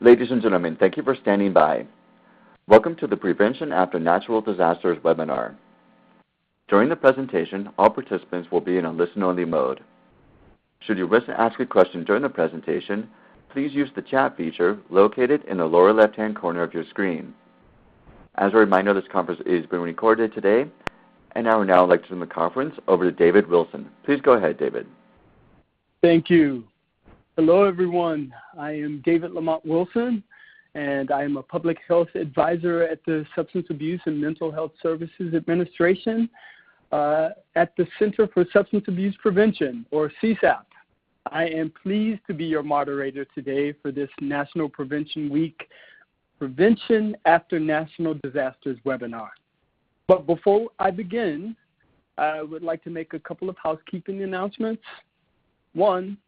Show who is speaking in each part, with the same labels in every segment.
Speaker 1: Ladies and gentlemen, thank you for standing by. Welcome to the Prevention After Natural Disasters webinar. During the presentation, all participants will be in a listen-only mode. Should you wish to ask a question during the presentation, please use the chat feature located in the lower left-hand corner of your screen. As a reminder, this conference is being recorded today, and I would now like to turn the conference over to David Wilson. Please go ahead, David.
Speaker 2: Thank you. Hello, everyone. I am David Lamont Wilson, and I am a public health advisor at the Substance Abuse and Mental Health Services Administration at the Center for Substance Abuse Prevention, or CSAP. I am pleased to be your moderator today for this National Prevention Week Prevention After National Disasters webinar. But before I begin, I would like to make a couple of housekeeping announcements. One,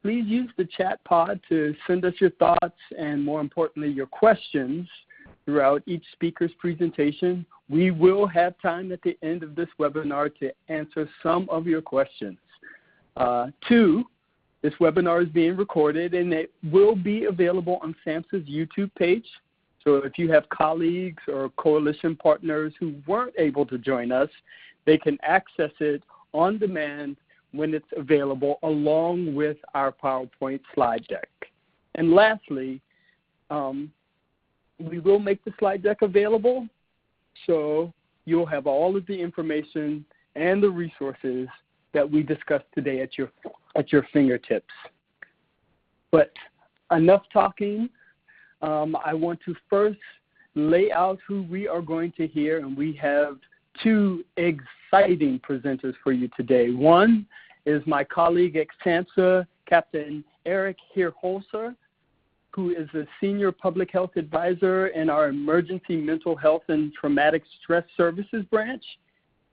Speaker 2: please use the chat pod to send us your thoughts and, more importantly, your questions throughout each speaker's presentation. We will have time at the end of this webinar to answer some of your questions. Two, this webinar is being recorded and it will be available on SAMHSA's YouTube page. So if you have colleagues or coalition partners who weren't able to join us, they can access it on demand when it's available, along with our PowerPoint slide deck. And lastly, we will make the slide deck available, so you'll have all of the information and the resources that we discussed today at your fingertips. But enough talking. I want to first lay out who we are going to hear, and we have two exciting presenters for you today. One is my colleague at SAMHSA, Captain Eric Hosur, who is a senior public health advisor in our Emergency Mental Health and Traumatic Stress Services branch.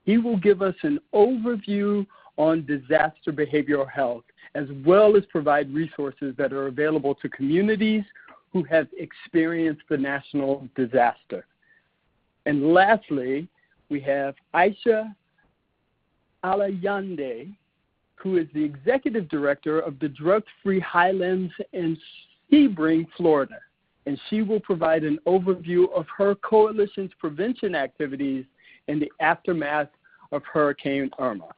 Speaker 2: He will give us an overview on disaster behavioral health, as well as provide resources that are available to communities who have experienced the national disaster. And lastly, we have Aisha Alayande, who is the executive director of the Drug-Free Highlands in Sebring, Florida. And she will provide an overview of her coalition's prevention activities in the aftermath of Hurricane Irma.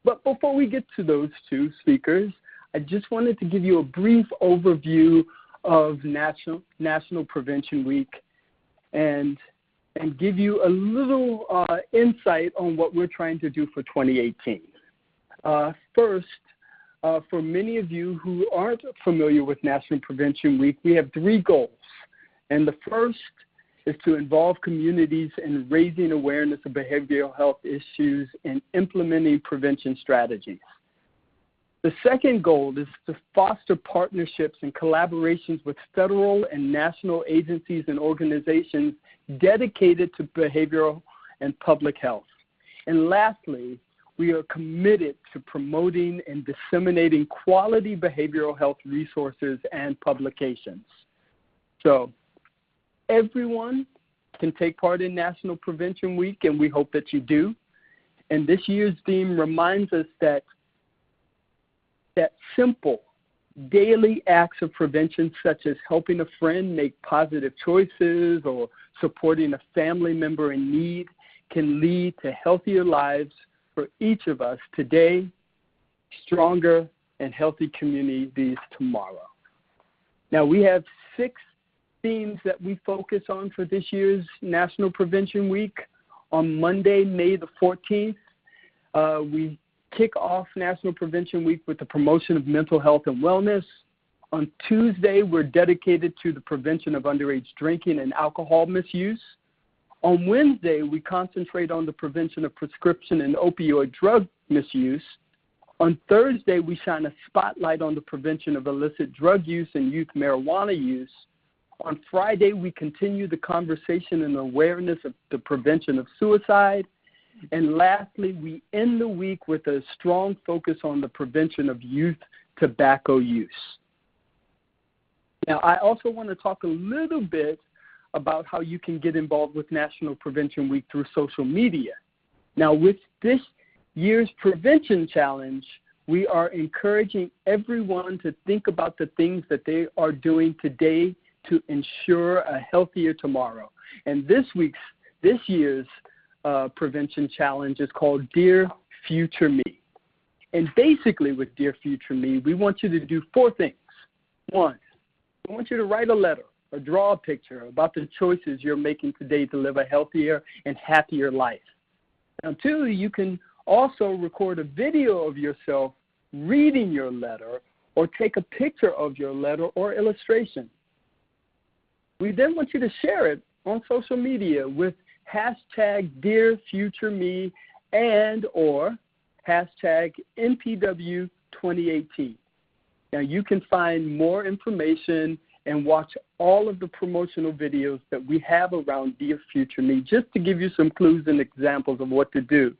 Speaker 2: But before we get to those two speakers, I just wanted to give you a brief overview of National Prevention Week and give you a little insight on what we're trying to do for 2018. First, for many of you who aren't familiar with National Prevention Week, we have three goals. And the first is to involve communities in raising awareness of behavioral health issues and implementing prevention strategies. The second goal is to foster partnerships and collaborations with federal and national agencies and organizations dedicated to behavioral and public health. And lastly, we are committed to promoting and disseminating quality behavioral health resources and publications. So everyone can take part in National Prevention Week, and we hope that you do. And this year's theme reminds us that simple daily acts of prevention, such as helping a friend make positive choices or supporting a family member in need, can lead to healthier lives for each of us today, stronger and healthy communities tomorrow. Now, we have 6 themes that we focus on for this year's National Prevention Week. On Monday, May the 14th, we kick off National Prevention Week with the promotion of mental health and wellness. On Tuesday, we're dedicated to the prevention of underage drinking and alcohol misuse. On Wednesday, we concentrate on the prevention of prescription and opioid drug misuse. On Thursday, we shine a spotlight on the prevention of illicit drug use and youth marijuana use. On Friday, we continue the conversation and awareness of the prevention of suicide. And lastly, we end the week with a strong focus on the prevention of youth tobacco use. Now, I also want to talk a little bit about how you can get involved with National Prevention Week through social media. Now, with this year's prevention challenge, we are encouraging everyone to think about the things that they are doing today to ensure a healthier tomorrow. And this year's prevention challenge is called Dear Future Me. And basically with Dear Future Me, we want you to do 4 things. 1, we want you to write a letter or draw a picture about the choices you're making today to live a healthier and happier life. Now 2, you can also record a video of yourself reading your letter or take a picture of your letter or illustration. We then want you to share it on social media with hashtag Dear Future Me and or hashtag NPW 2018. Now you can find more information and watch all of the promotional videos that we have around Dear Future Me, just to give you some clues and examples of what to do,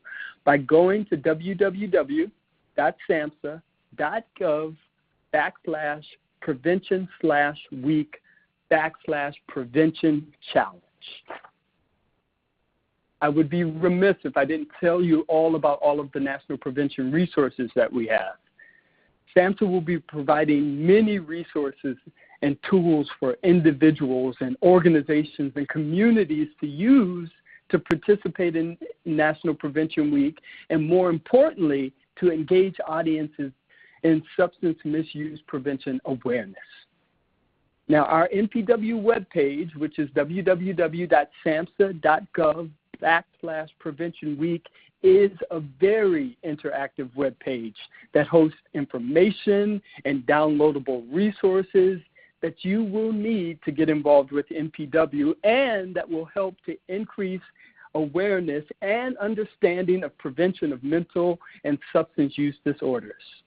Speaker 2: by going to www.samhsa.gov/prevention/week/prevention challenge. I would be remiss if I didn't tell you all about all of the national prevention resources that we have. SAMHSA will be providing many resources and tools for individuals and organizations and communities to use to participate in National Prevention Week, and more importantly, to engage audiences in substance misuse prevention awareness. Now, our NPW webpage, which is www.samhsa.gov/prevention-week, is a very interactive web page that hosts information and downloadable resources that you will need to get involved with NPW, and that will help to increase awareness and understanding of prevention of mental and substance use disorders.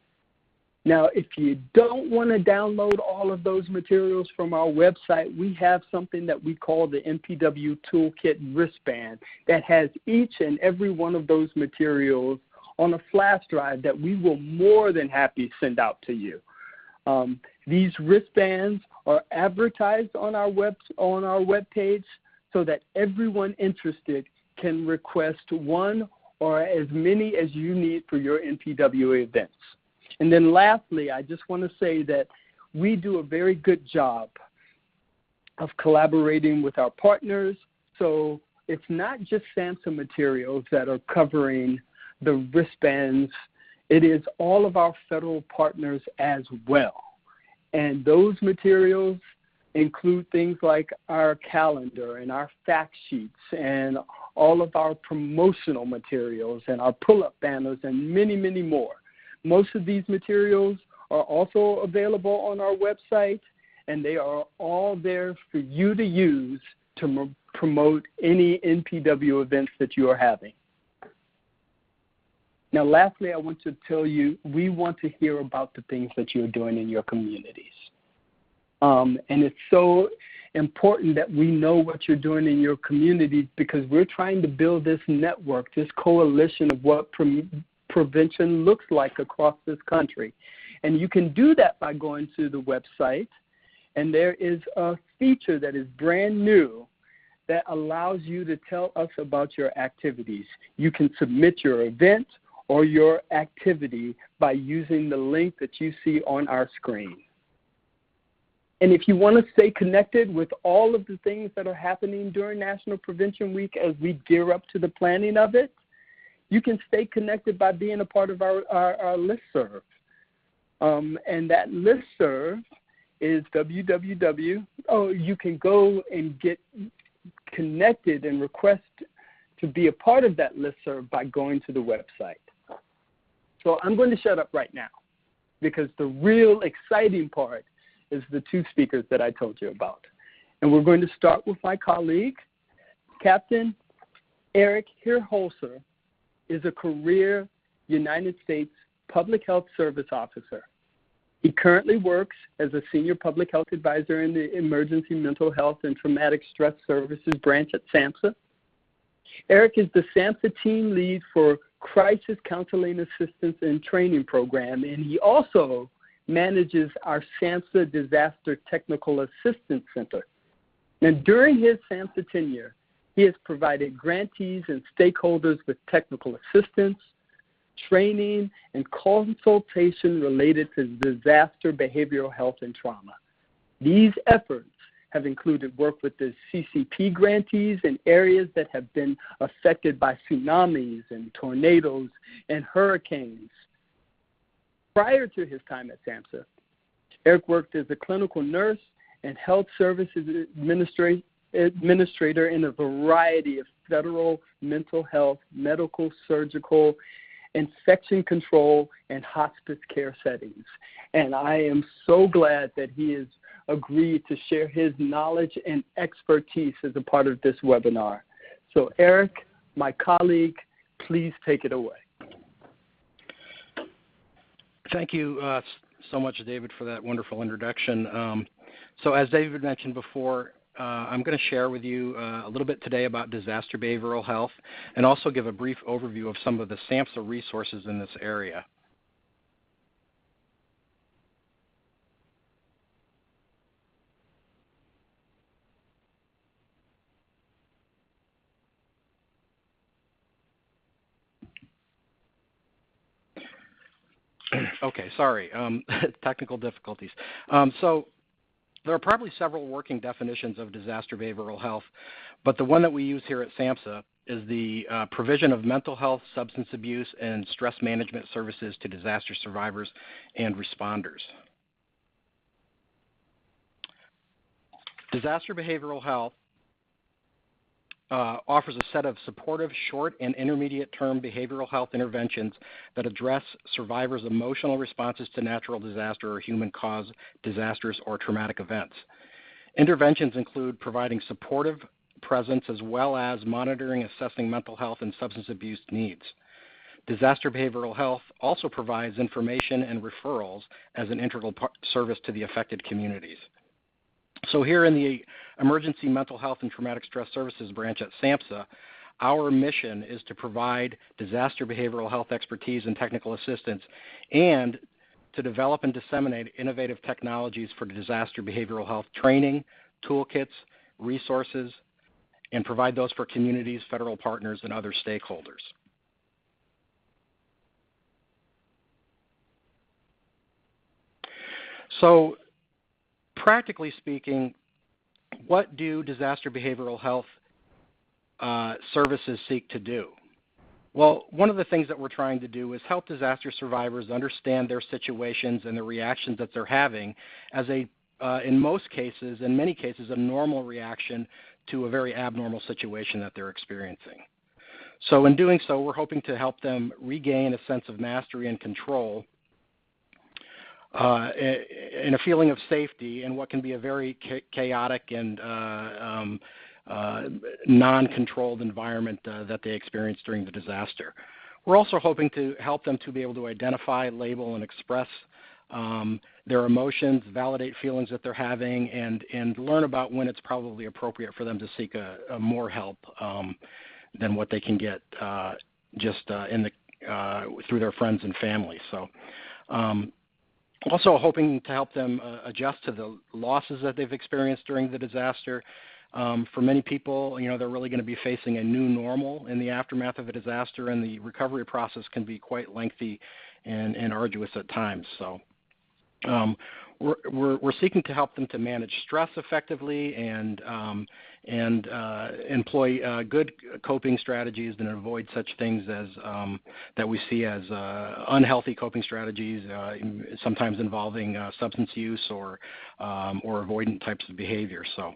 Speaker 2: Now, if you don't want to download all of those materials from our website, we have something that we call the NPW Toolkit wristband that has each and every one of those materials on a flash drive that we will more than happy send out to you. These wristbands are advertised on our webpage so that everyone interested can request one or as many as you need for your NPW events. And then lastly, I just want to say that we do a very good job of collaborating with our partners. So it's not just SAMHSA materials that are covering the wristbands. It is all of our federal partners as well. And those materials include things like our calendar and our fact sheets and all of our promotional materials and our pull-up banners and many, many more. Most of these materials are also available on our website, and they are all there for you to use to promote any NPW events that you are having. Now, lastly, I want to tell you, we want to hear about the things that you're doing in your communities. And it's so important that we know what you're doing in your communities, because we're trying to build this network, this coalition of what prevention looks like across this country. And you can do that by going to the website, and there is a feature that is brand new that allows you to tell us about your activities. You can submit your event or your activity by using the link that you see on our screen. And if you want to stay connected with all of the things that are happening during National Prevention Week as we gear up to the planning of it, you can stay connected by being a part of our listserv. And that listserv is you can go and get connected and request to be a part of that listserv by going to the website. So I'm going to shut up right now, because the real exciting part is the 2 speakers that I told you about. And we're going to start with my colleague, Captain Eric Hosur is a career United States Public Health Service officer. He currently works as a senior public health advisor in the Emergency Mental Health and Traumatic Stress Services branch at SAMHSA. Eric is the SAMHSA team lead for Crisis Counseling Assistance and Training Program, and he also manages our SAMHSA Disaster Technical Assistance Center. Now, during his SAMHSA tenure, he has provided grantees and stakeholders with technical assistance, training, and consultation related to disaster behavioral health and trauma. These efforts have included work with the CCP grantees in areas that have been affected by tsunamis and tornadoes and hurricanes. Prior to his time at SAMHSA, Eric worked as a clinical nurse and health services administrator in a variety of federal mental health, medical, surgical, infection control, and hospice care settings. And I am so glad that he has agreed to share his knowledge and expertise as a part of this webinar. So Eric, my colleague, please take it away.
Speaker 3: Thank you so much, David, for that wonderful introduction. So as David mentioned before, I'm going to share with you a little bit today about disaster behavioral health and also give a brief overview of some of the SAMHSA resources in this area. Okay, sorry, technical difficulties. So there are probably several working definitions of disaster behavioral health, but the one that we use here at SAMHSA is the provision of mental health, substance abuse, and stress management services to disaster survivors and responders. Disaster behavioral health offers a set of supportive short and intermediate term behavioral health interventions that address survivors' emotional responses to natural disaster or human-caused disasters or traumatic events. Interventions include providing supportive presence as well as monitoring, assessing mental health and substance abuse needs. Disaster behavioral health also provides information and referrals as an integral service to the affected communities. So here in the Emergency Mental Health and Traumatic Stress Services branch at SAMHSA, our mission is to provide disaster behavioral health expertise and technical assistance and to develop and disseminate innovative technologies for disaster behavioral health training, toolkits, resources, and provide those for communities, federal partners, and other stakeholders. So, practically speaking, what do disaster behavioral health services seek to do? Well, one of the things that we're trying to do is help disaster survivors understand their situations and the reactions that they're having as in most cases, in many cases, a normal reaction to a very abnormal situation that they're experiencing. So in doing so, we're hoping to help them regain a sense of mastery and control and a feeling of safety in what can be a very chaotic and non-controlled environment that they experience during the disaster. We're also hoping to help them to be able to identify, label, and express their emotions, validate feelings that they're having, and learn about when it's probably appropriate for them to seek more help than what they can get through their friends and family. So. Also hoping to help them adjust to the losses that they've experienced during the disaster. For many people, they're really going to be facing a new normal in the aftermath of a disaster, and the recovery process can be quite lengthy and arduous at times. So we're seeking to help them to manage stress effectively and employ good coping strategies and avoid such things as that we see as unhealthy coping strategies, sometimes involving substance use or avoidant types of behavior. So,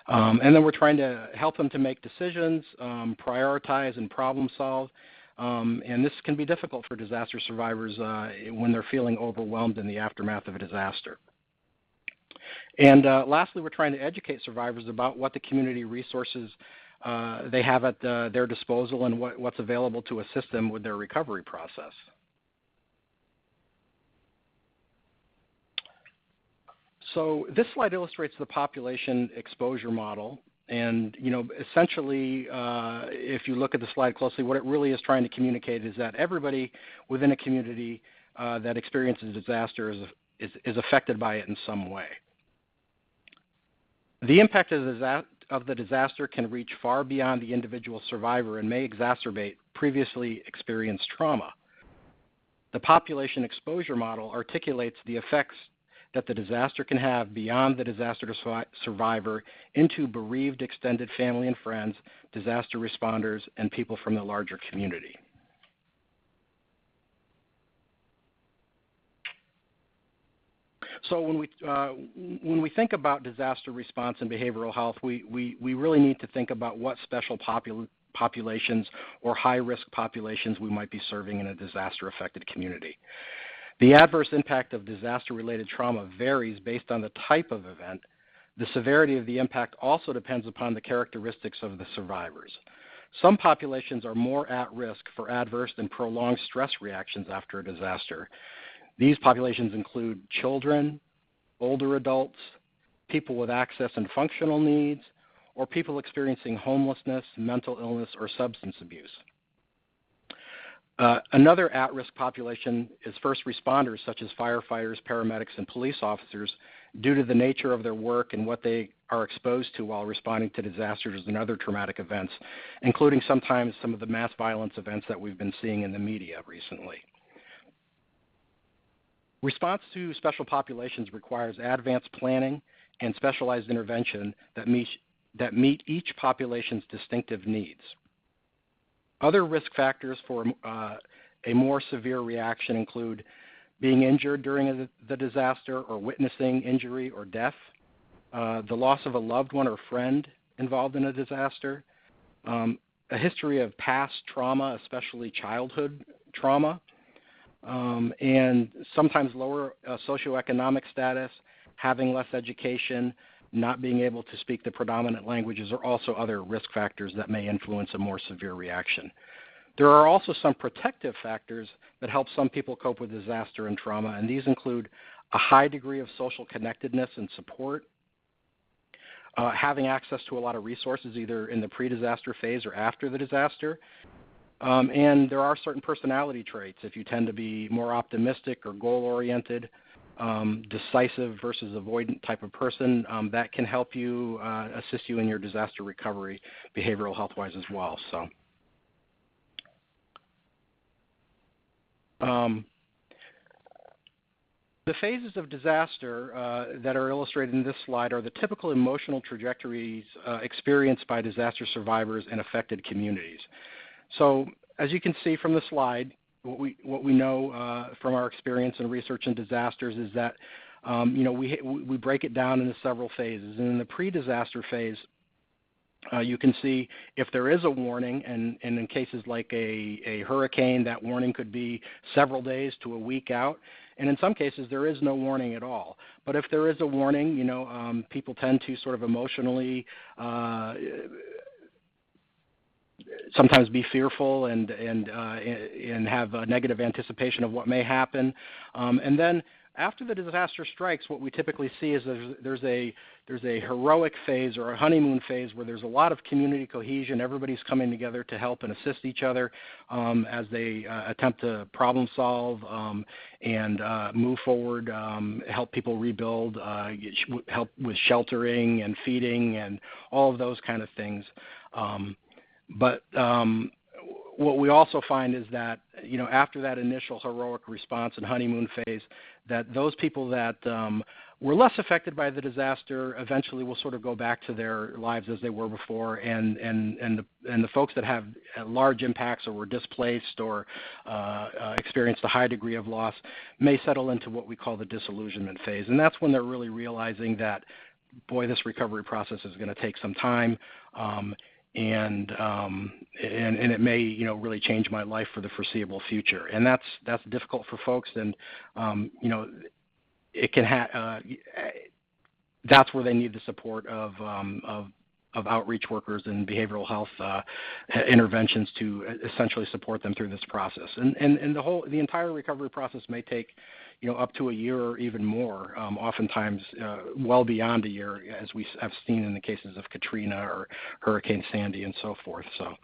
Speaker 3: and then we're trying to help them to make decisions, prioritize, and problem solve. And this can be difficult for disaster survivors when they're feeling overwhelmed in the aftermath of a disaster. And lastly, we're trying to educate survivors about what the community resources they have at their disposal and what's available to assist them with their recovery process. So this slide illustrates the population exposure model. And, essentially, if you look at the slide closely, what it really is trying to communicate is that everybody within a community that experiences disaster is affected by it in some way. The impact of the disaster can reach far beyond the individual survivor and may exacerbate previously experienced trauma. The population exposure model articulates the effects that the disaster can have beyond the disaster survivor into bereaved extended family and friends, disaster responders, and people from the larger community. So when we think about disaster response and behavioral health, we really need to think about what special populations or high-risk populations we might be serving in a disaster-affected community. The adverse impact of disaster-related trauma varies based on the type of event. The severity of the impact also depends upon the characteristics of the survivors. Some populations are more at risk for adverse and prolonged stress reactions after a disaster. These populations include children, older adults, people with access and functional needs, or people experiencing homelessness, mental illness, or substance abuse. Another at-risk population is first responders such as firefighters, paramedics, and police officers due to the nature of their work and what they are exposed to while responding to disasters and other traumatic events, including sometimes some of the mass violence events that we've been seeing in the media recently. Response to special populations requires advanced planning and specialized intervention that meet each population's distinctive needs. Other risk factors for a more severe reaction include being injured during the disaster or witnessing injury or death, the loss of a loved one or friend involved in a disaster, a history of past trauma, especially childhood trauma, and sometimes lower socioeconomic status, having less education, not being able to speak the predominant languages are also other risk factors that may influence a more severe reaction. There are also some protective factors that help some people cope with disaster and trauma, and these include a high degree of social connectedness and support, having access to a lot of resources either in the pre-disaster phase or after the disaster, and there are certain personality traits. If you tend to be more optimistic or goal-oriented, decisive versus avoidant type of person, that can help you, assist you in your disaster recovery, behavioral health-wise as well. So, the phases of disaster that are illustrated in this slide are the typical emotional trajectories experienced by disaster survivors and affected communities. So, as you can see from the slide, what we know from our experience in research in disasters is that we break it down into several phases. And in the pre-disaster phase, you can see if there is a warning, and in cases like a hurricane, that warning could be several days to a week out. And in some cases, there is no warning at all. But if there is a warning, people tend to sort of emotionally sometimes be fearful and have a negative anticipation of what may happen. And then after the disaster strikes, what we typically see is there's a heroic phase or a honeymoon phase where there's a lot of community cohesion. Everybody's coming together to help and assist each other as they attempt to problem solve and move forward, help people rebuild, help with sheltering and feeding and all of those kind of things. But what we also find is that, after that initial heroic response and honeymoon phase, that those people that were less affected by the disaster eventually will sort of go back to their lives as they were before, and the folks that have large impacts or were displaced or experienced a high degree of loss may settle into what we call the disillusionment phase. And that's when they're really realizing that, boy, this recovery process is going to take some time. And it may really change my life for the foreseeable future, and that's difficult for folks, and it can that's where they need the support of outreach workers and behavioral health interventions to essentially support them through this process, and the entire recovery process may take up to a year or even more, oftentimes well beyond a year, as we have seen in the cases of Katrina or Hurricane Sandy and so forth. So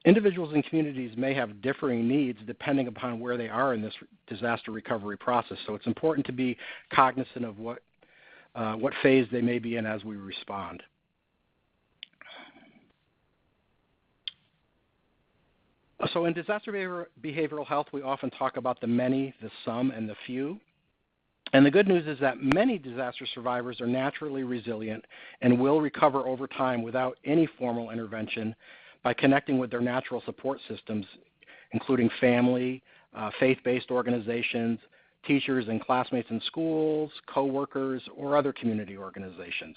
Speaker 3: individuals and communities may have differing needs depending upon where they are in this disaster recovery process. So it's important to be cognizant of what phase they may be in as we respond. So in disaster behavioral health, we often talk about the many, the some, and the few. And the good news is that many disaster survivors are naturally resilient and will recover over time without any formal intervention by connecting with their natural support systems, including family, faith-based organizations, teachers and classmates in schools, coworkers, or other community organizations.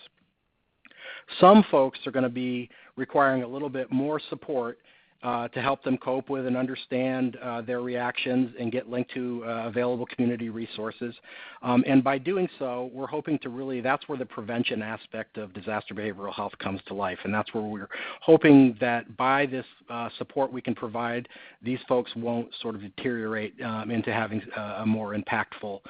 Speaker 3: Some folks are going to be requiring a little bit more support to help them cope with and understand their reactions and get linked to available community resources. And by doing so, we're hoping to really, that's where the prevention aspect of disaster behavioral health comes to life. And that's where we're hoping that by this support we can provide, these folks won't sort of deteriorate into having a more impactful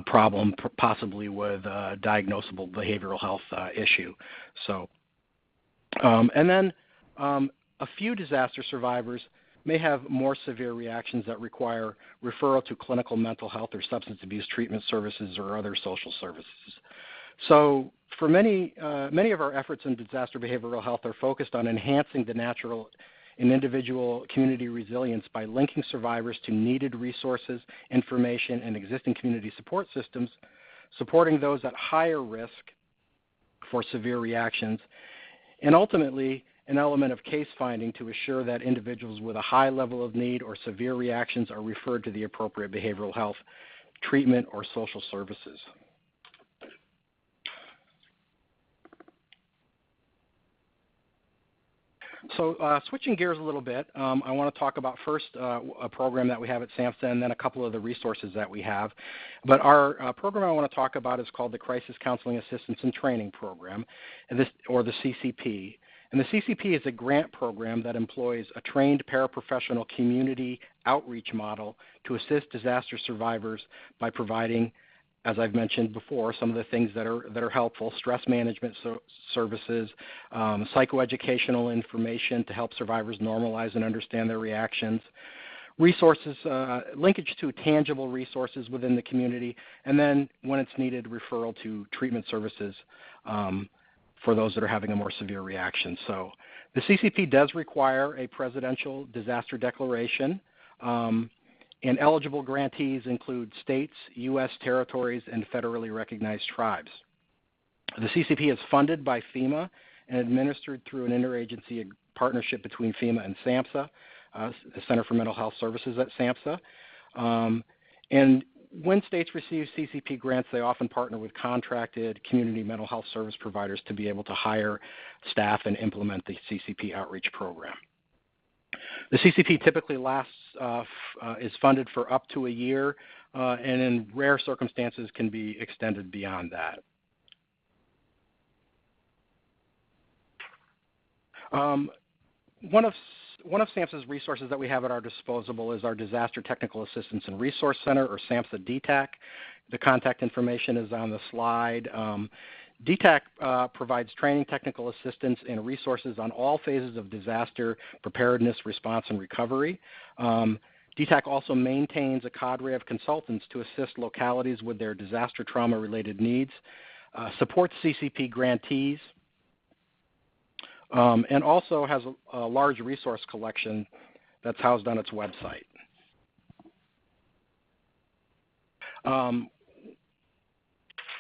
Speaker 3: problem, possibly with a diagnosable behavioral health issue. So, and then a few disaster survivors may have more severe reactions that require referral to clinical mental health or substance abuse treatment services or other social services. So for many of our efforts in disaster behavioral health are focused on enhancing the natural and individual community resilience by linking survivors to needed resources, information, and existing community support systems, supporting those at higher risk for severe reactions, and ultimately an element of case finding to assure that individuals with a high level of need or severe reactions are referred to the appropriate behavioral health treatment or social services. So switching gears a little bit, I want to talk about first a program that we have at SAMHSA and then a couple of the resources that we have. But our program I want to talk about is called the Crisis Counseling Assistance and Training Program, or the CCP. And the CCP is a grant program that employs a trained paraprofessional community outreach model to assist disaster survivors by providing, as I've mentioned before, some of the things that are helpful: stress management services, psychoeducational information to help survivors normalize and understand their reactions, resources, linkage to tangible resources within the community, and then, when it's needed, referral to treatment services for those that are having a more severe reaction. So the CCP does require a presidential disaster declaration, and eligible grantees include states, U.S. territories, and federally recognized tribes. The CCP is funded by FEMA and administered through an interagency partnership between FEMA and SAMHSA, the Center for Mental Health Services at SAMHSA. And when states receive CCP grants, they often partner with contracted community mental health service providers to be able to hire staff and implement the CCP outreach program. The CCP typically is funded for up to a year, and in rare circumstances can be extended beyond that. One of SAMHSA's resources that we have at our disposal is our Disaster Technical Assistance and Resource Center, or SAMHSA DTAC. The contact information is on the slide. DTAC provides training, technical assistance, and resources on all phases of disaster preparedness, response, and recovery. DTAC also maintains a cadre of consultants to assist localities with their disaster trauma-related needs, supports CCP grantees, and also has a large resource collection that's housed on its website.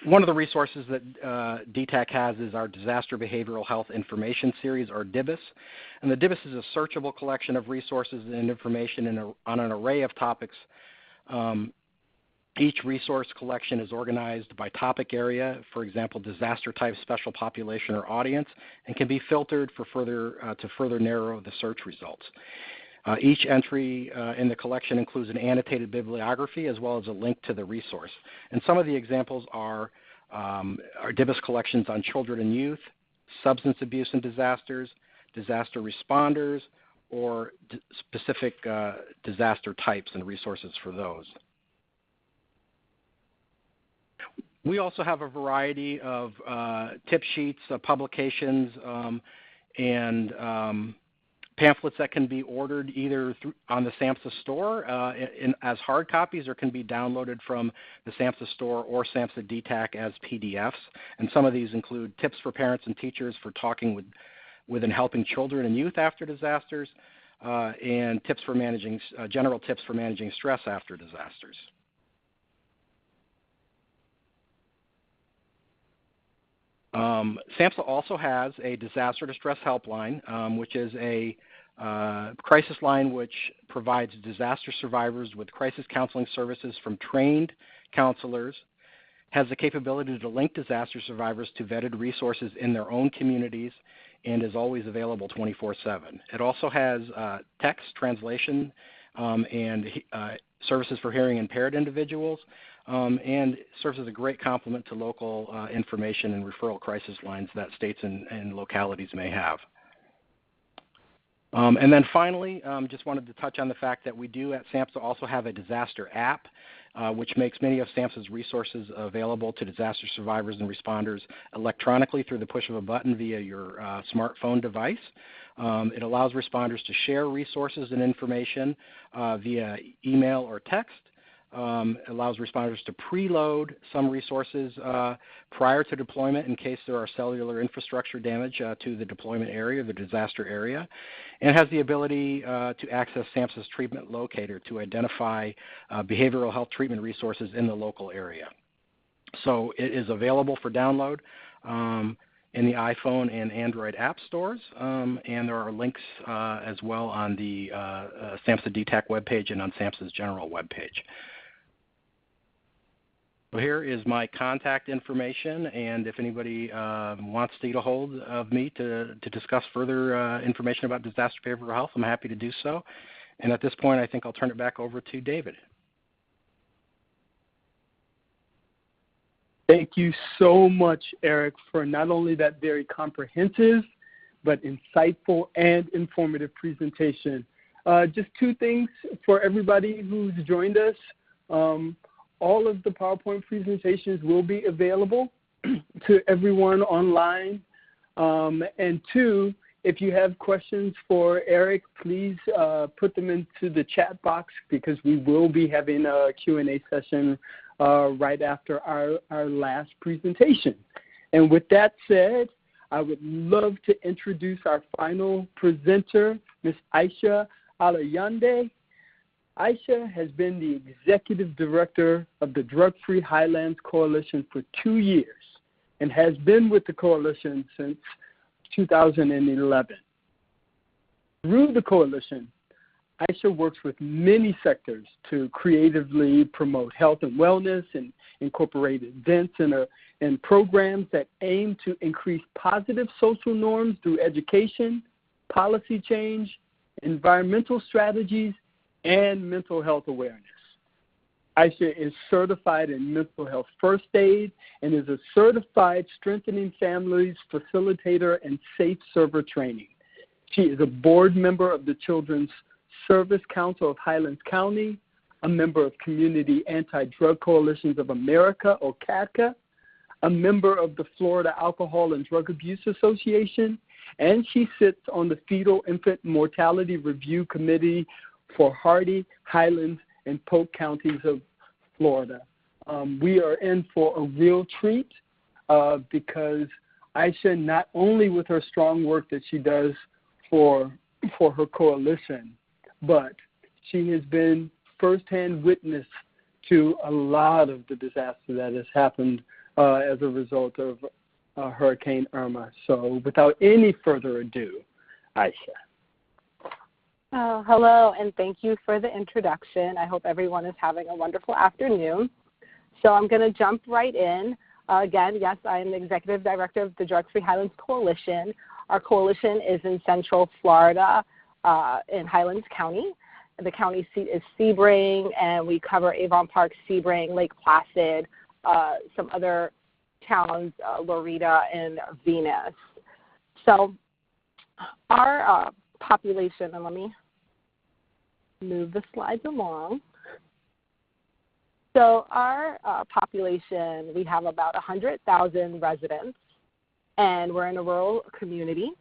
Speaker 3: One of the resources that DTAC has is our Disaster Behavioral Health Information Series, or DBIS. And the DBIS is a searchable collection of resources and information on an array of topics. Each resource collection is organized by topic area, for example, disaster type, special population, or audience, and can be filtered for to further narrow the search results. Each entry in the collection includes an annotated bibliography as well as a link to the resource. And some of the examples are our DBIS collections on children and youth, substance abuse and disasters, disaster responders, or specific disaster types and resources for those. We also have a variety of tip sheets, publications, and pamphlets that can be ordered either on the SAMHSA store as hard copies, or can be downloaded from the SAMHSA store or SAMHSA DTAC as PDFs. And some of these include tips for parents and teachers for talking with and helping children and youth after disasters, and tips for managing, general tips for managing stress after disasters. SAMHSA also has a disaster distress helpline, which is a crisis line which provides disaster survivors with crisis counseling services from trained counselors, has the capability to link disaster survivors to vetted resources in their own communities, and is always available 24/7. It also has text translation and services for hearing impaired individuals, and serves as a great complement to local information and referral crisis lines that states and localities may have. And then finally, just wanted to touch on the fact that we do at SAMHSA also have a disaster app, which makes many of SAMHSA's resources available to disaster survivors and responders electronically through the push of a button via your smartphone device. It allows responders to share resources and information via email or text. It allows responders to preload some resources prior to deployment in case there are cellular infrastructure damage to the deployment area, the disaster area, and has the ability to access SAMHSA's treatment locator to identify behavioral health treatment resources in the local area. So it is available for download in the iPhone and Android app stores, and there are links as well on the SAMHSA DTAC webpage and on SAMHSA's general webpage. So here is my contact information, and if anybody wants to get a hold of me to discuss further information about disaster behavioral health, I'm happy to do so. And at this point, I think I'll turn it back over to David.
Speaker 2: Thank you so much, Eric, for not only that very comprehensive, but insightful and informative presentation. Just two things for everybody who's joined us. All of the PowerPoint presentations will be available to everyone online. And two, if you have questions for Eric, please put them into the chat box, because we will be having a Q&A session right after our last presentation. And with that said, I would love to introduce our final presenter, Ms. Aisha Alayande. Aisha has been the Executive Director of the Drug-Free Highlands Coalition for 2 years and has been with the coalition since 2011. Through the coalition, Aisha works with many sectors to creatively promote health and wellness and incorporate events and programs that aim to increase positive social norms through education, policy change, environmental strategies, and mental health awareness. Aisha is certified in mental health first aid and is a certified Strengthening Families facilitator and safe server training. She is a board member of the Children's Service Council of Highlands County, a member of Community Anti-Drug Coalitions of America, or CADCA, a member of the Florida Alcohol and Drug Abuse Association, and she sits on the Fetal Infant Mortality Review Committee for Hardy, Highlands, and Polk counties of Florida. We are in for a real treat because Aisha, not only with her strong work that she does for her coalition, but she has been firsthand witness to a lot of the disaster that has happened as a result of Hurricane Irma. So without any further ado, Aisha.
Speaker 4: Oh, hello, and thank you for the introduction. I hope everyone is having a wonderful afternoon. So I'm going to jump right in. Again, yes, I am the Executive Director of the Drug-Free Highlands Coalition. Our coalition is in Central Florida in Highlands County. The county seat is Sebring, and we cover Avon Park, Sebring, Lake Placid, some other towns, Loretta and Venus. So our population, and let me move the slides along. So our population, we have about 100,000 residents, and we're in a rural community.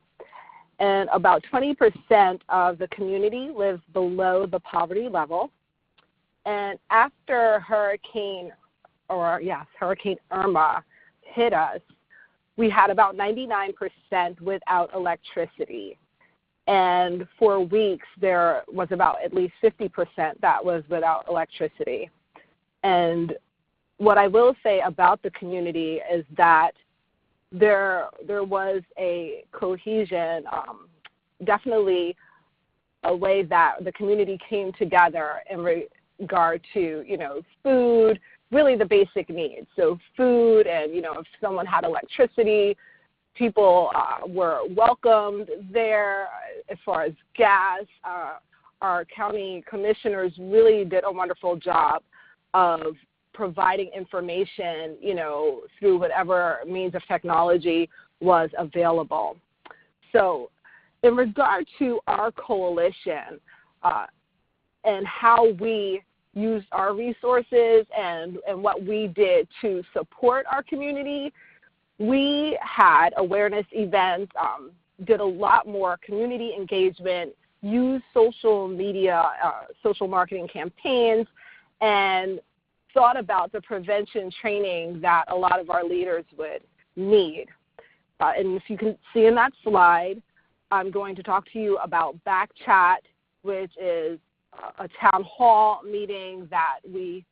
Speaker 4: And about 20% of the community lives below the poverty level. And after Hurricane Irma hit us, we had about 99% without electricity. and for weeks there was about at least 50% that was without electricity. And what I will say about the community is that there was a cohesion, definitely a way that the community came together in regard to, food, really the basic needs. So food and, if someone had electricity, people were welcomed there. As far as gas, our county commissioners really did a wonderful job of providing information, through whatever means of technology was available. So in regard to our coalition and how we used our resources and what we did to support our community, we had awareness events, did a lot more community engagement, used social media, social marketing campaigns, and thought about the prevention training that a lot of our leaders would need. And if you can see in that slide, I'm going to talk to you about Backchat, which is a town hall meeting that we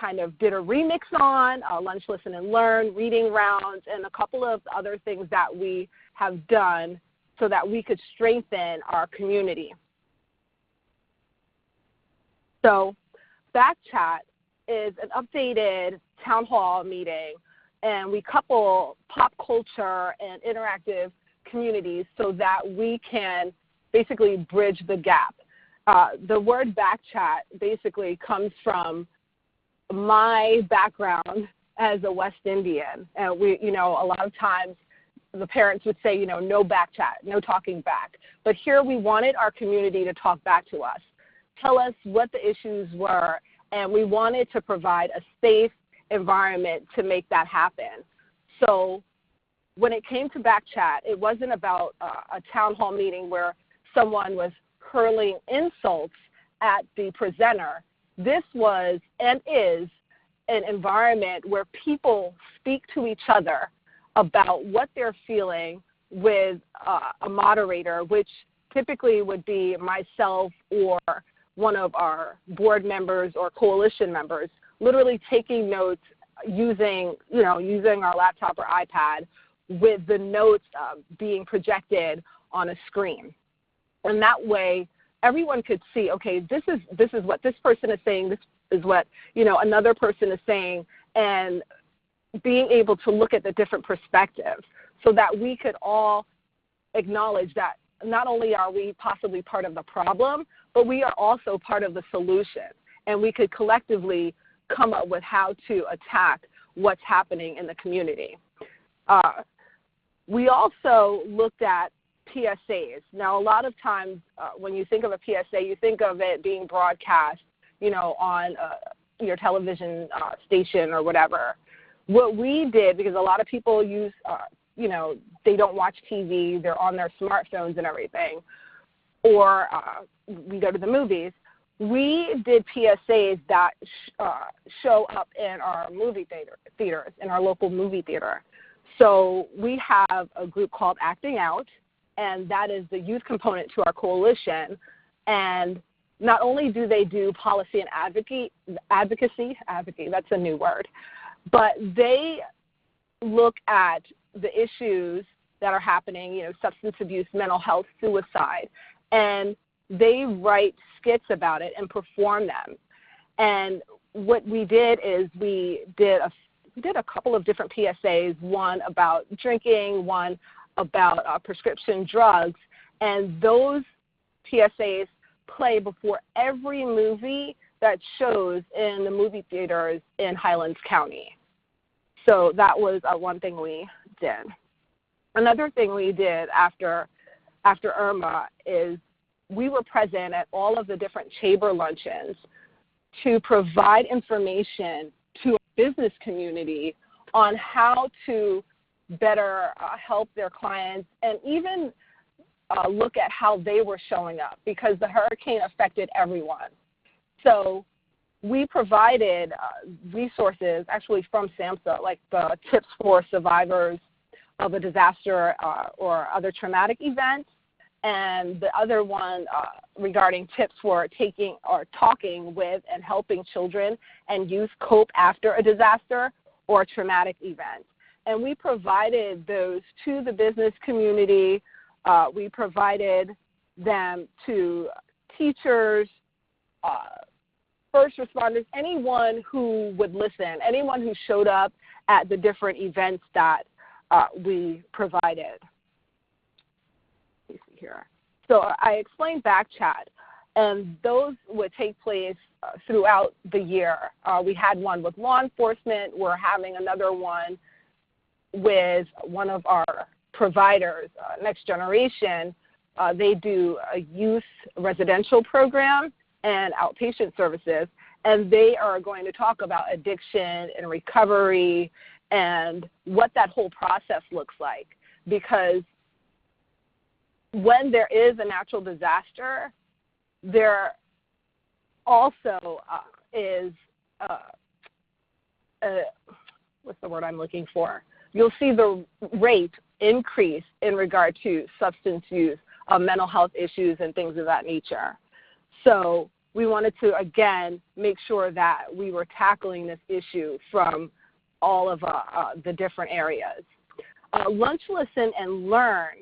Speaker 4: kind of did a remix on, lunch, listen, and learn, reading rounds, and a couple of other things that we have done so that we could strengthen our community. So Backchat is an updated town hall meeting, and we couple pop culture and interactive communities so that we can basically bridge the gap. The word Backchat basically comes from my background as a West Indian. And we, a lot of times the parents would say, no Backchat, no talking back. But here we wanted our community to talk back to us, tell us what the issues were, and we wanted to provide a safe environment to make that happen. So when it came to Backchat, it wasn't about a town hall meeting where someone was hurling insults at the presenter. This was and is an environment where people speak to each other about what they're feeling with a moderator, which typically would be myself or one of our board members or coalition members, literally taking notes using our laptop or iPad with the notes being projected on a screen. And that way, everyone could see, okay, this is what this person is saying, this is what, another person is saying, and being able to look at the different perspectives so that we could all acknowledge that not only are we possibly part of the problem, but we are also part of the solution. And we could collectively come up with how to attack what's happening in the community. We also looked at PSAs. Now, a lot of times when you think of a PSA, you think of it being broadcast, on your television station or whatever. What we did, because a lot of people use, they don't watch TV, they're on their smartphones and everything, or we go to the movies, we did PSAs that show up in our movie theaters, in our local movie theater. So we have a group called Acting Out, and that is the youth component to our coalition. And not only do they do policy and advocacy, that's a new word, but they look at the issues that are happening, substance abuse, mental health, suicide, and they write skits about it and perform them. And what we did is we did a couple of different PSAs, one about drinking, one about prescription drugs, and those PSAs play before every movie that shows in the movie theaters in Highlands County. So that was one thing we did. Another thing we did after Irma is we were present at all of the different chamber luncheons to provide information to our business community on how to better help their clients and even look at how they were showing up, because the hurricane affected everyone. So we provided resources actually from SAMHSA, like the tips for survivors of a disaster or other traumatic events. and the other one regarding tips for taking or talking with and helping children and youth cope after a disaster or traumatic event. And we provided those to the business community. We provided them to teachers, first responders, anyone who would listen, anyone who showed up at the different events that we provided. Let me see here. So I explained back chat, and those would take place throughout the year. We had one with law enforcement. We're having another one with one of our providers, Next Generation. They do a youth residential program and outpatient services, and they are going to talk about addiction and recovery and what that whole process looks like. Because when there is a natural disaster, there also is, what's the word I'm looking for? You'll see the rate increase in regard to substance use, mental health issues, and things of that nature. So we wanted to, again, make sure that we were tackling this issue from all of the different areas. Lunch, Listen, and Learn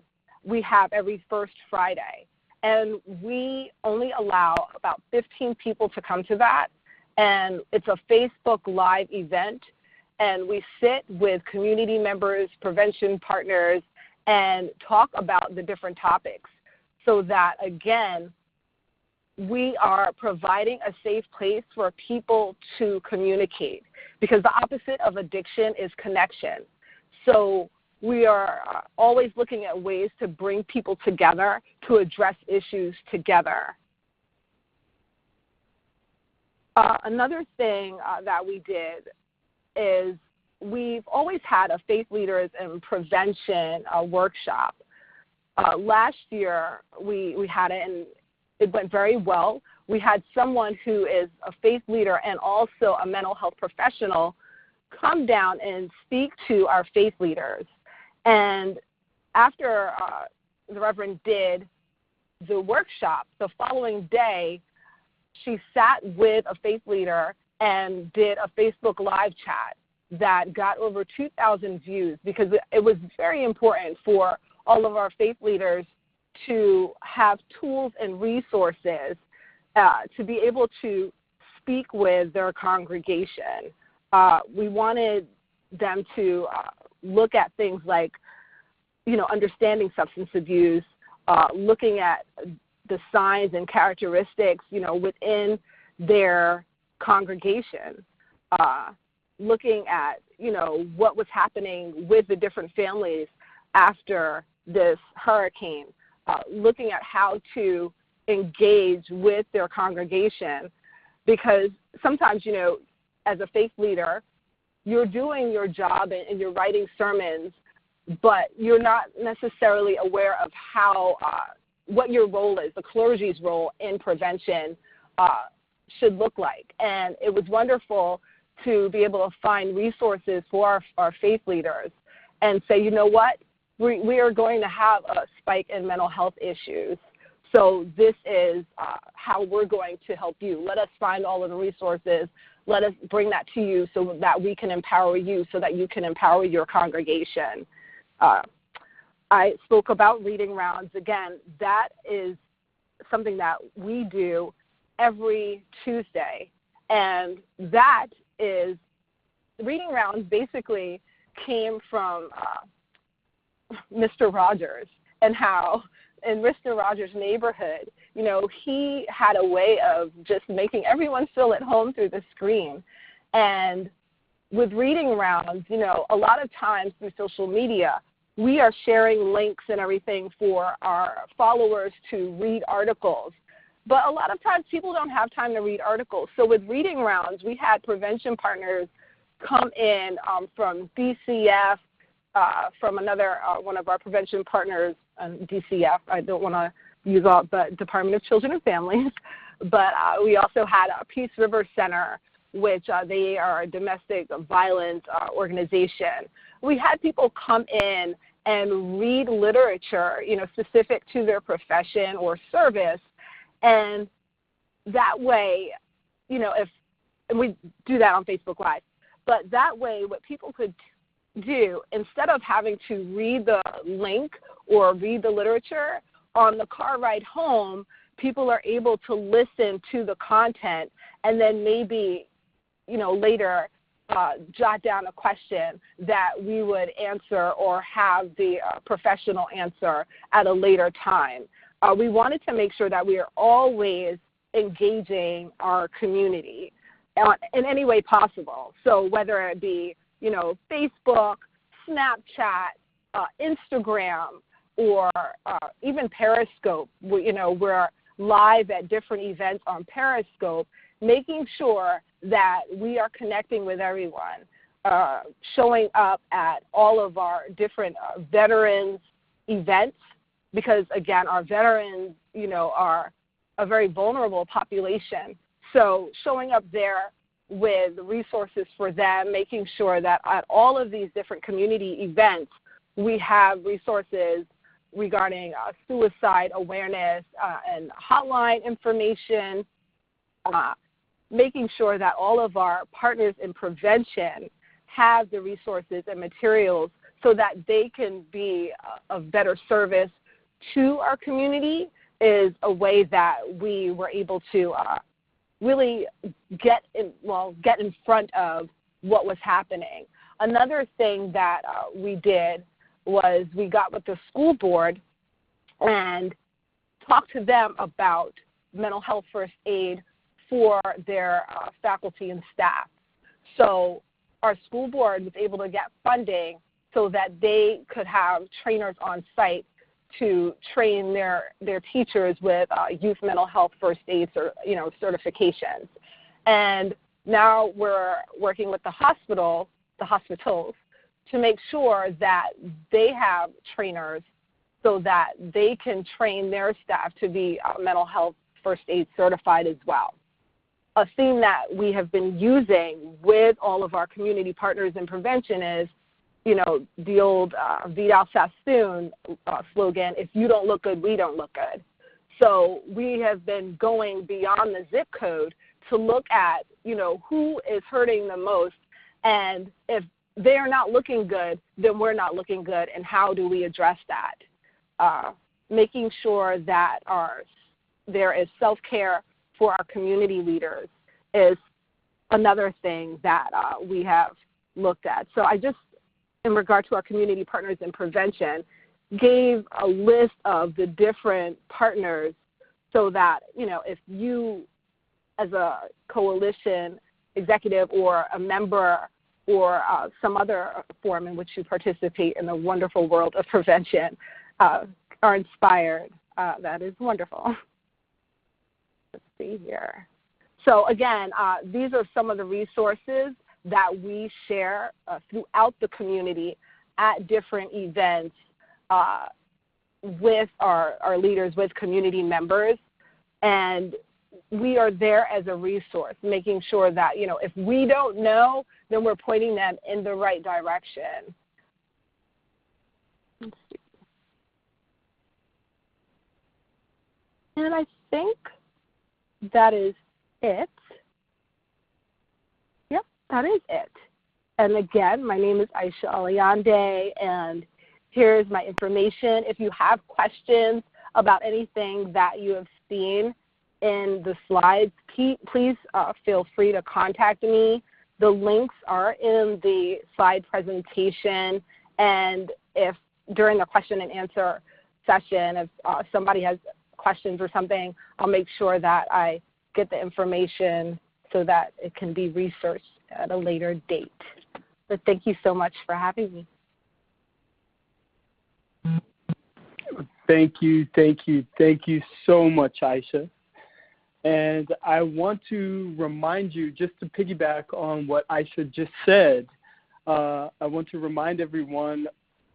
Speaker 4: we have every first Friday. And we only allow about 15 people to come to that. And it's a Facebook Live event. And we sit with community members, prevention partners, and talk about the different topics so that, again, we are providing a safe place for people to communicate, because the opposite of addiction is connection. So we are always looking at ways to bring people together to address issues together. Another thing that we did is we've always had a faith leaders and prevention workshop. Last year we had it, and it went very well. We had someone who is a faith leader and also a mental health professional come down and speak to our faith leaders. And after the Reverend did the workshop, the following day, she sat with a faith leader and did a Facebook Live chat that got over 2,000 views, because it was very important for all of our faith leaders to have tools and resources to be able to speak with their congregation. We wanted them to look at things like, understanding substance abuse, looking at the signs and characteristics, within their congregation, looking at, what was happening with the different families after this hurricane, looking at how to engage with their congregation, because sometimes, as a faith leader, you're doing your job and you're writing sermons, but you're not necessarily aware of how, what your role is, the clergy's role in prevention should look like. And it was wonderful to be able to find resources for our faith leaders and say, you know what, we are going to have a spike in mental health issues. So this is how we're going to help you. Let us find all of the resources. Let us bring that to you so that we can empower you, so that you can empower your congregation. I spoke about reading rounds. Again, that is something that we do every Tuesday. And that is, reading rounds basically came from Mr. Rogers, and how in Mr. Rogers' neighborhood, he had a way of just making everyone feel at home through the screen. And with reading rounds, a lot of times through social media, we are sharing links and everything for our followers to read articles. But a lot of times people don't have time to read articles. So with reading rounds, we had prevention partners come in from DCF, from another one of our prevention partners, DCF. I don't want to use all, but Department of Children and Families. But we also had a Peace River Center, which they are a domestic violence organization. We had people come in and read literature, specific to their profession or service. And that way, and we do that on Facebook Live, but that way what people could do, instead of having to read the link or read the literature, on the car ride home, people are able to listen to the content and then maybe, later jot down a question that we would answer or have the professional answer at a later time. We wanted to make sure that we are always engaging our community in any way possible. So whether it be, Facebook, Snapchat, Instagram, or even Periscope, we're live at different events on Periscope, making sure that we are connecting with everyone, showing up at all of our different veterans events, because again, our veterans, are a very vulnerable population. So showing up there with resources for them, making sure that at all of these different community events, we have resources regarding suicide awareness and hotline information, making sure that all of our partners in prevention have the resources and materials so that they can be of better service to our community is a way that we were able to really get in front of what was happening. Another thing that we did was we got with the school board and talked to them about mental health first aid for their faculty and staff. So our school board was able to get funding so that they could have trainers on site to train their teachers with youth mental health first aid certifications. And now we're working with the hospitals, to make sure that they have trainers so that they can train their staff to be mental health first aid certified as well. A theme that we have been using with all of our community partners in prevention is, the old Vidal Sassoon slogan, if you don't look good, we don't look good. So we have been going beyond the zip code to look at, who is hurting the most, and if they're not looking good, then we're not looking good, and how do we address that? Making sure that there is self-care for our community leaders is another thing that we have looked at. So I just, in regard to our community partners in prevention, gave a list of the different partners so that, if you as a coalition executive or a member or some other form in which you participate in the wonderful world of prevention are inspired, that is wonderful. Let's see here. So again, these are some of the resources that we share throughout the community at different events with our leaders, with community members. And we are there as a resource, making sure that, if we don't know, then we're pointing them in the right direction. Let's see. And I think that is it. Yep, that is it. And again, my name is Aisha Aliande, and here's my information. If you have questions about anything that you have seen in the slides, please feel free to contact me. The links are in the slide presentation, and if during the question and answer session, if somebody has questions or something, I'll make sure that I get the information so that it can be researched at a later date. But thank you so much for having me.
Speaker 2: Thank you so much, Aisha. And I want to remind you, just to piggyback on what Aisha just said, I want to remind everyone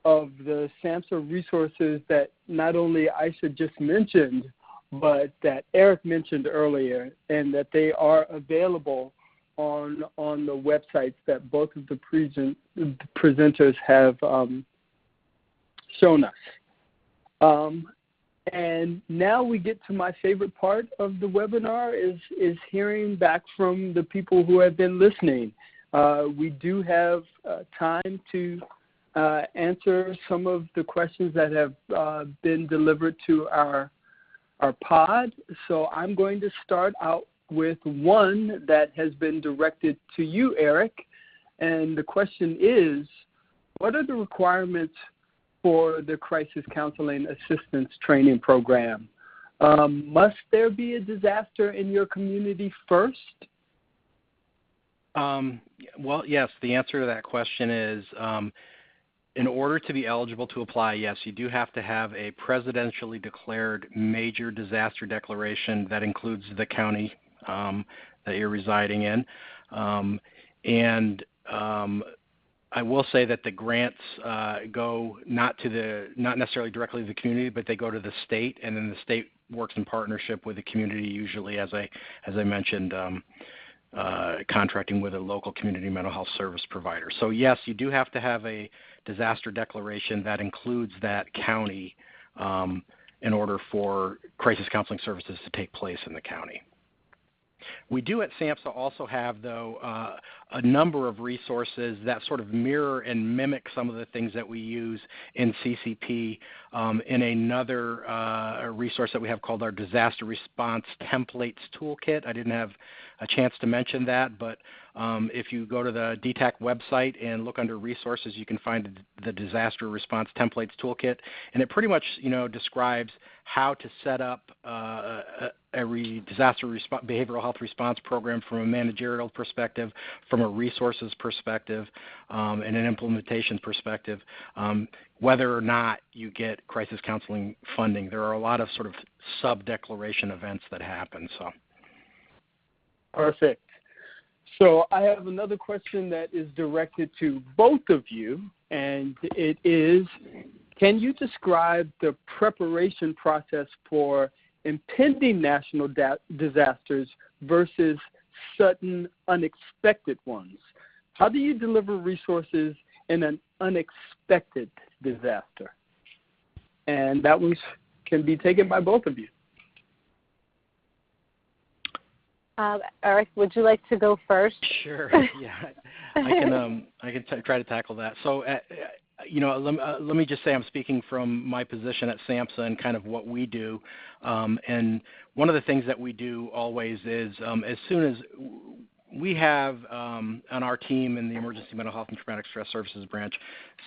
Speaker 2: of the SAMHSA resources that not only Aisha just mentioned, but that Eric mentioned earlier, and that they are available on the websites that both of the presenters shown us. And now we get to my favorite part of the webinar is hearing back from the people who have been listening. We do have time to answer some of the questions that have been delivered to our pod. So I'm going to start out with one that has been directed to you, Eric. And the question is, what are the requirements for the Crisis Counseling Assistance Training Program? Must there be a disaster in your community first?
Speaker 3: Well, yes, the answer to that question is in order to be eligible to apply, yes, you do have to have a presidentially declared major disaster declaration that includes the county that you're residing in. I will say that the grants go not necessarily directly to the community, but they go to the state, and then the state works in partnership with the community, usually, as I mentioned, contracting with a local community mental health service provider. So yes, you do have to have a disaster declaration that includes that county in order for crisis counseling services to take place in the county. We do at SAMHSA also have, though, a number of resources that sort of mirror and mimic some of the things that we use in CCP in another resource that we have called our Disaster Response Templates Toolkit. I didn't have a chance to mention that, but if you go to the DTAC website and look under resources, you can find the Disaster Response Templates Toolkit, and it pretty much describes how to set up a disaster behavioral health response program from a managerial perspective, from a resources perspective, and an implementation perspective, whether or not you get crisis counseling funding. There are a lot of sort of sub-declaration events that happen. So.
Speaker 2: Perfect. So I have another question that is directed to both of you, and it is, can you describe the preparation process for impending national disasters versus sudden, unexpected ones? How do you deliver resources in an unexpected disaster? And that one can be taken by both of you.
Speaker 4: Eric, would you like to go first?
Speaker 3: Sure. Yeah, I can try to tackle that. So, let me just say I'm speaking from my position at SAMHSA and kind of what we do. And one of the things that we do always is as soon as we have on our team in the Emergency Mental Health and Traumatic Stress Services branch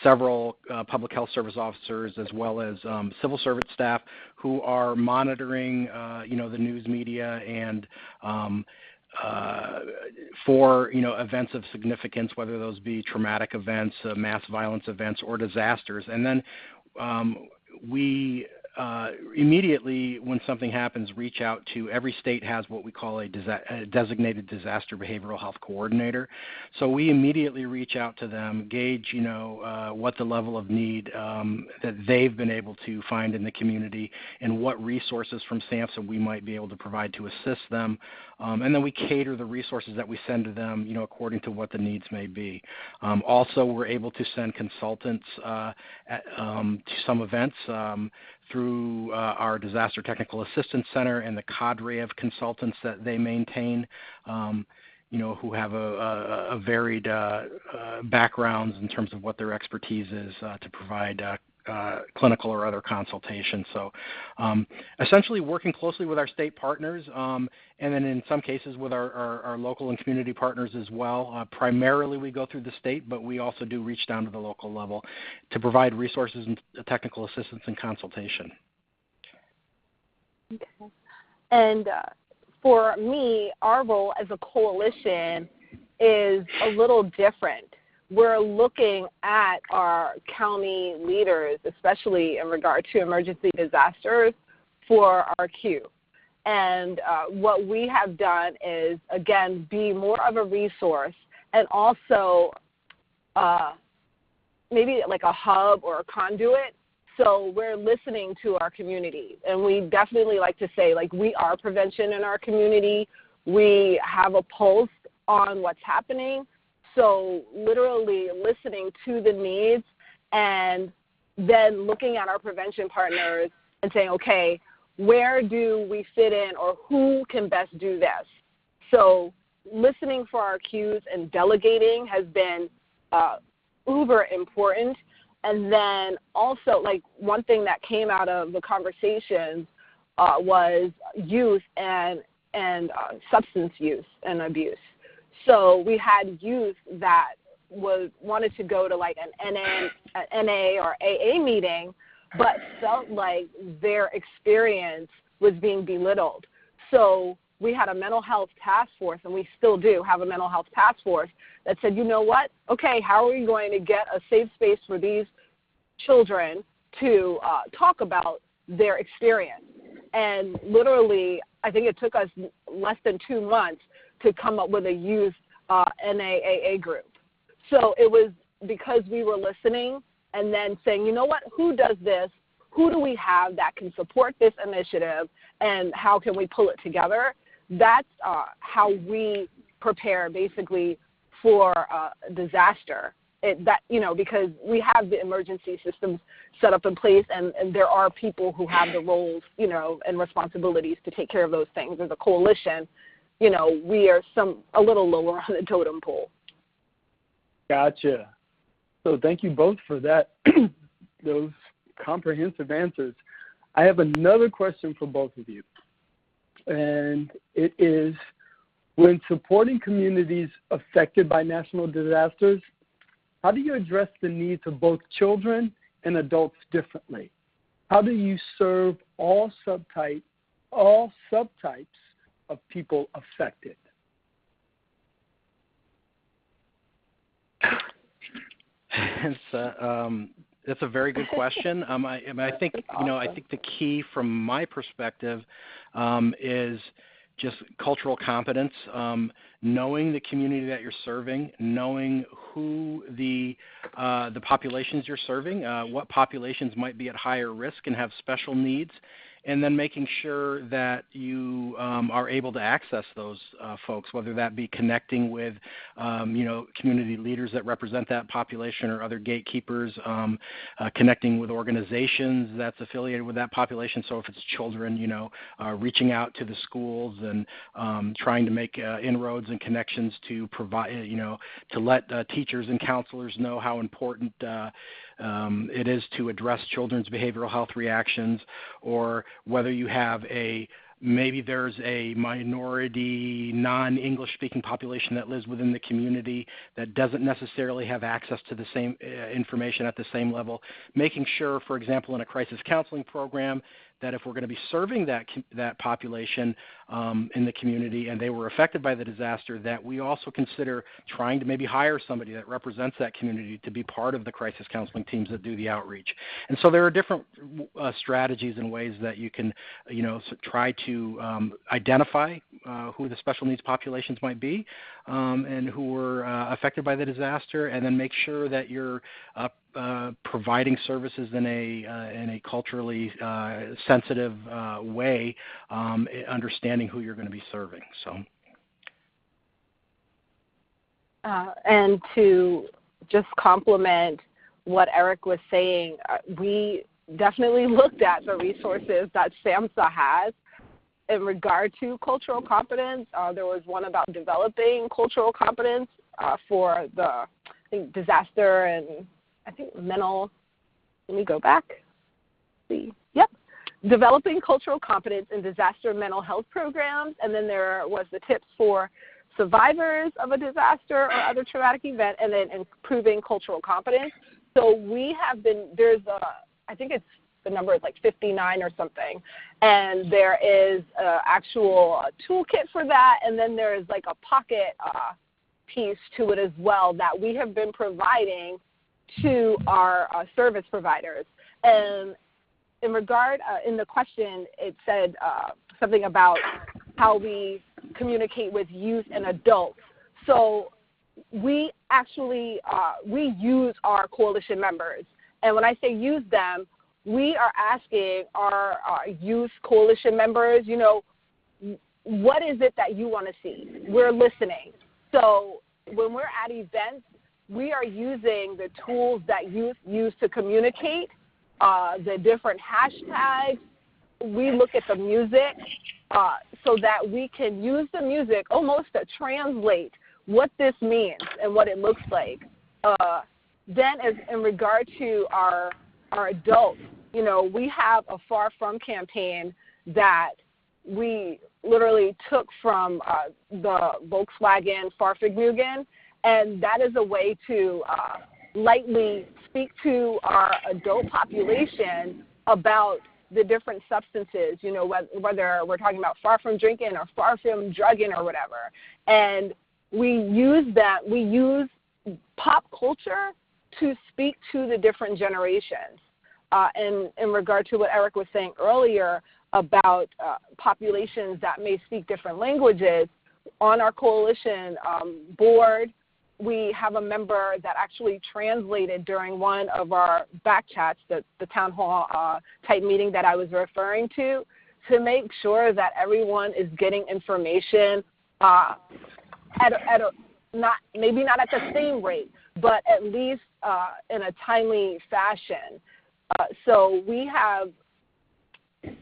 Speaker 3: several public health service officers as well as civil service staff who are monitoring, the news media and for events of significance, whether those be traumatic events, mass violence events, or disasters. And then we immediately, when something happens, reach out to every state has what we call a designated disaster behavioral health coordinator. So we immediately reach out to them, gauge what the level of need that they've been able to find in the community, and what resources from SAMHSA we might be able to provide to assist them. And then we cater the resources that we send to them, according to what the needs may be. Also, we're able to send consultants to some events through our Disaster Technical Assistance Center and the cadre of consultants that they maintain, who have a varied backgrounds in terms of what their expertise is to provide clinical or other consultation. So essentially working closely with our state partners and then in some cases with our local and community partners as well. Primarily we go through the state, but we also do reach down to the local level to provide resources and technical assistance and consultation.
Speaker 4: Okay. And for me, our role as a coalition is a little different. We're looking at our county leaders, especially in regard to emergency disasters, for our cue. And what we have done is, again, be more of a resource and also maybe like a hub or a conduit. So we're listening to our community. And we definitely like to say, we are prevention in our community. We have a pulse on what's happening. So literally listening to the needs and then looking at our prevention partners and saying, okay, where do we fit in, or who can best do this? So listening for our cues and delegating has been uber important. And then also, like, one thing that came out of the conversations was youth and substance use and abuse. So we had youth that wanted to go to like an NA or AA meeting, but felt like their experience was being belittled. So we had a mental health task force, and we still do have a mental health task force that said, you know what, okay, how are we going to get a safe space for these children to talk about their experience? And literally, I think it took us less than 2 months to come up with a youth NAAA group. So it was because we were listening and then saying, you know what, who does this? Who do we have that can support this initiative, and how can we pull it together? That's how we prepare basically for disaster. Because we have the emergency systems set up in place, and there are people who have the roles, and responsibilities to take care of those things. As a coalition, we are a little lower on the totem pole.
Speaker 2: Gotcha. So thank you both for that, those comprehensive answers. I have another question for both of you, and it is, when supporting communities affected by natural disasters, how do you address the needs of both children and adults differently? How do you serve all subtypes of people affected?
Speaker 3: That's a very good question. I think the key from my perspective is just cultural competence, knowing the community that you're serving, knowing who the populations you're serving, what populations might be at higher risk and have special needs, and then making sure that you are able to access those folks, whether that be connecting with, community leaders that represent that population or other gatekeepers, connecting with organizations that's affiliated with that population. So if it's children, reaching out to the schools and trying to make inroads and connections to provide, to let teachers and counselors know how important it is to address children's behavioral health reactions, or whether you have maybe there's a minority non-English speaking population that lives within the community that doesn't necessarily have access to the same information at the same level. Making sure, for example, in a crisis counseling program, that if we're going to be serving that population in the community and they were affected by the disaster, that we also consider trying to maybe hire somebody that represents that community to be part of the crisis counseling teams that do the outreach. And so there are different strategies and ways that you can, try to identify who the special needs populations might be and who were affected by the disaster, and then make sure that you're providing services in a culturally sensitive way, understanding who you're going to be serving. So,
Speaker 4: and to just complement what Eric was saying, we definitely looked at the resources that SAMHSA has in regard to cultural competence. There was one about developing cultural competence for the disaster and mental, let me go back. Developing cultural competence in disaster mental health programs. And then there was the tips for survivors of a disaster or other traumatic event, and then improving cultural competence. So we have been, I think it's, the number is like 59 or something. And there is an actual toolkit for that. And then there is like a pocket piece to it as well that we have been providing to our service providers. And in regard, in the question, it said something about how we communicate with youth and adults. So we actually, we use our coalition members. And when I say use them, we are asking our youth coalition members, what is it that you want to see? We're listening. So when we're at events, we are using the tools that youth use to communicate the different hashtags. We look at the music so that we can use the music almost to translate what this means and what it looks like. Then as in regard to our adults, you know, we have a Far From campaign that we literally took from the Volkswagen Fahrvergnügen, and that is a way to lightly speak to our adult population about the different substances, you know, whether we're talking about far from drinking or far from drugging or whatever. And we use pop culture to speak to the different generations. And in regard to what Eric was saying earlier about populations that may speak different languages, on our coalition board, we have a member that actually translated during one of our back chats, the town hall type meeting that I was referring to make sure that everyone is getting information maybe not at the same rate, but at least in a timely fashion. So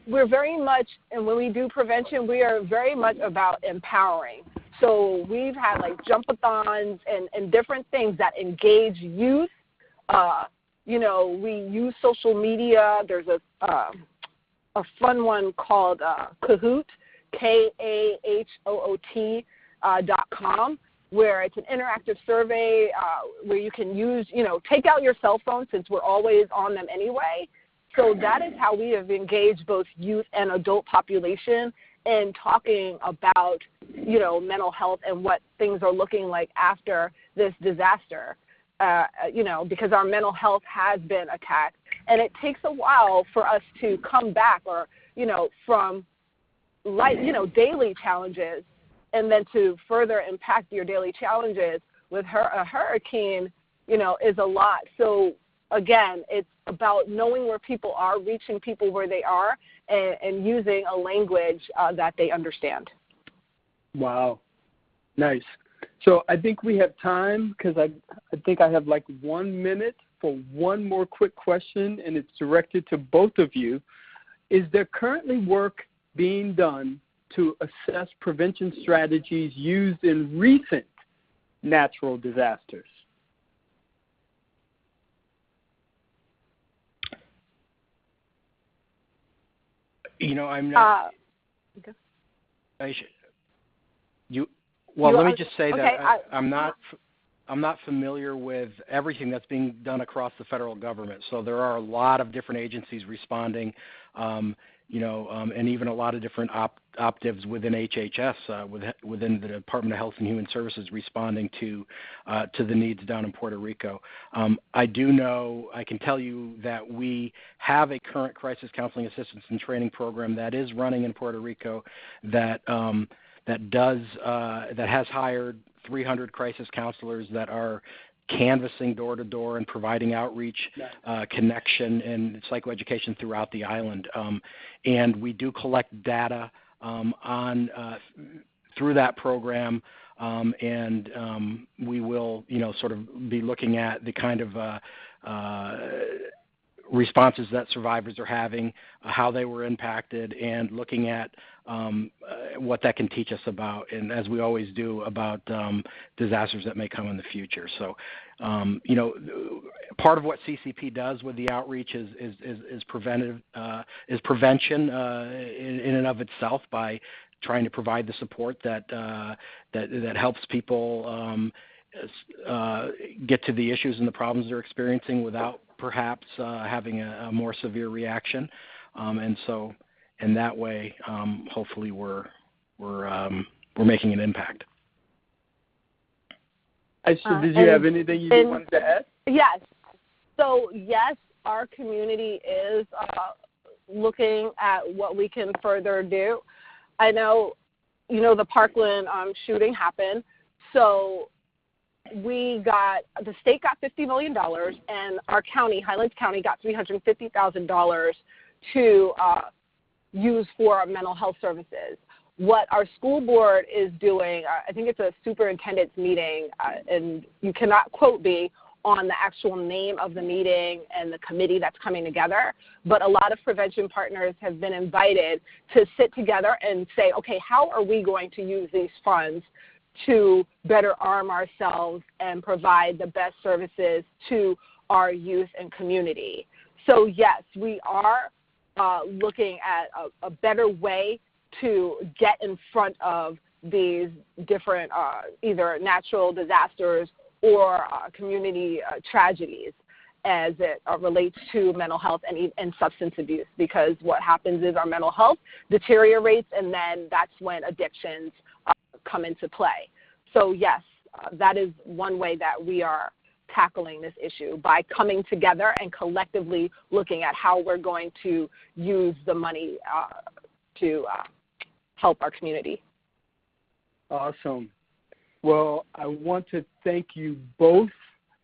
Speaker 4: we're very much, and when we do prevention, we are very much about empowering. So we've had like jump-a-thons and different things that engage youth. You know, we use social media. There's a fun one called Kahoot, KAHOOT.com, where it's an interactive survey where you can use, you know, take out your cell phone since we're always on them anyway. So that is how we have engaged both youth and adult population in talking about, you know, mental health and what things are looking like after this disaster, you know, because our mental health has been attacked. And it takes a while for us to come back or, you know, from daily challenges and then to further impact your daily challenges with a hurricane, you know, is a lot. So again, it's about knowing where people are, reaching people where they are, and using a language that they understand.
Speaker 2: Wow. Nice. So I think we have time because I think I have like 1 minute for one more quick question, and it's directed to both of you. Is there currently work being done to assess prevention strategies used in recent natural disasters?
Speaker 3: You know, I'm not.
Speaker 4: Okay.
Speaker 3: Let me just say that I'm not familiar with everything that's being done across the federal government. So there are a lot of different agencies responding, you know, and even a lot of different optives within HHS, within the Department of Health and Human Services, responding to the needs down in Puerto Rico. I do know, I can tell you that we have a current crisis counseling assistance and training program that is running in Puerto Rico that has hired 300 crisis counselors that are canvassing door to door and providing outreach, connection, and psychoeducation throughout the island. And we do collect data through that program, and we will, you know, sort of be looking at the kind of responses that survivors are having, how they were impacted, and looking at what that can teach us about, and as we always do, about disasters that may come in the future. So, you know, part of what CCP does with the outreach is prevention in and of itself, by trying to provide the support that helps people get to the issues and the problems they're experiencing without perhaps having a more severe reaction, and so in that way, hopefully we're making an impact.
Speaker 2: Aisha, did you have anything you wanted to add?
Speaker 4: Yes. So yes, our community is looking at what we can further do. I know, you know, the Parkland shooting happened, so the state got $50 million, and our county, Highlands County, got $350,000 to use for our mental health services. What our school board is doing, I think it's a superintendent's meeting, and you cannot quote me on the actual name of the meeting and the committee that's coming together, but a lot of prevention partners have been invited to sit together and say, okay, how are we going to use these funds to better arm ourselves and provide the best services to our youth and community? So yes, we are looking at a better way to get in front of these different either natural disasters or community tragedies as it relates to mental health and substance abuse, because what happens is our mental health deteriorates, and then that's when addictions come into play. So yes, that is one way that we are tackling this issue, by coming together and collectively looking at how we're going to use the money to help our community.
Speaker 2: Awesome. Well, I want to thank you both,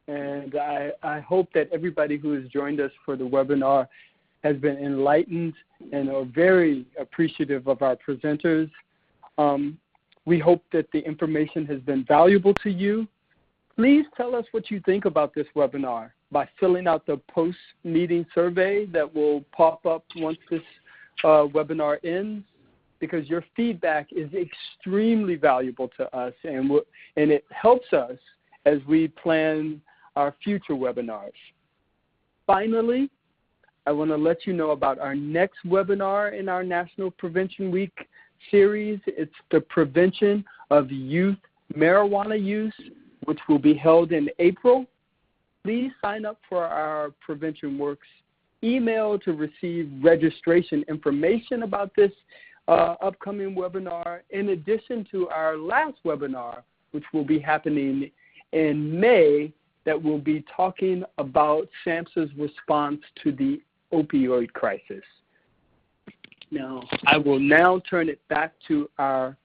Speaker 2: and I hope that everybody who has joined us for the webinar has been enlightened and are very appreciative of our presenters. We hope that the information has been valuable to you. Please tell us what you think about this webinar by filling out the post-meeting survey that will pop up once this webinar ends, because your feedback is extremely valuable to us, and it helps us as we plan our future webinars. Finally, I want to let you know about our next webinar in our National Prevention Week series. It's the prevention of youth marijuana use, which will be held in April. Please sign up for our Prevention Works email to receive registration information about this upcoming webinar, in addition to our last webinar, which will be happening in May, that will be talking about SAMHSA's response to the opioid crisis. Now, I will now turn it back to our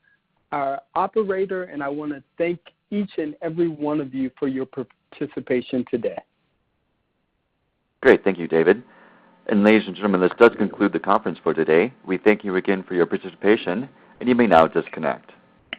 Speaker 2: operator, and I want to thank each and every one of you for your participation today.
Speaker 1: Great. Thank you, David. And ladies and gentlemen, this does conclude the conference for today. We thank you again for your participation, and you may now disconnect.